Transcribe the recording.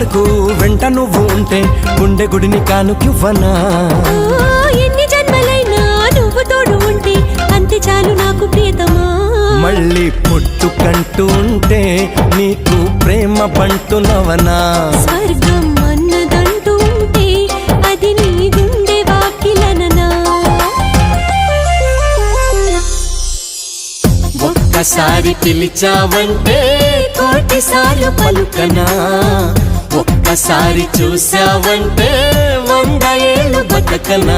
వరకు వెంట నువ్వు ఉంటే గుండె గుడిని కానుకివ్వనా. ఎన్ని జన్మలైనా నువ్వు తోడు ఉంటే అంతే చాలు నాకు ప్రియతమా. మళ్ళీ పుట్టుకంటూ ఉంటే నీకు ప్రేమ బంటునవనా. స్వర్గం అన్నదంటూ ఉంటే అది నీ గుండె వాకిలననా. ఒక్కసారి పిలిచావంటే కోటిసార్లు పలుకనా. ఒక్కసారి చూసావంటే 100 ఏళ్ళు బతకనా.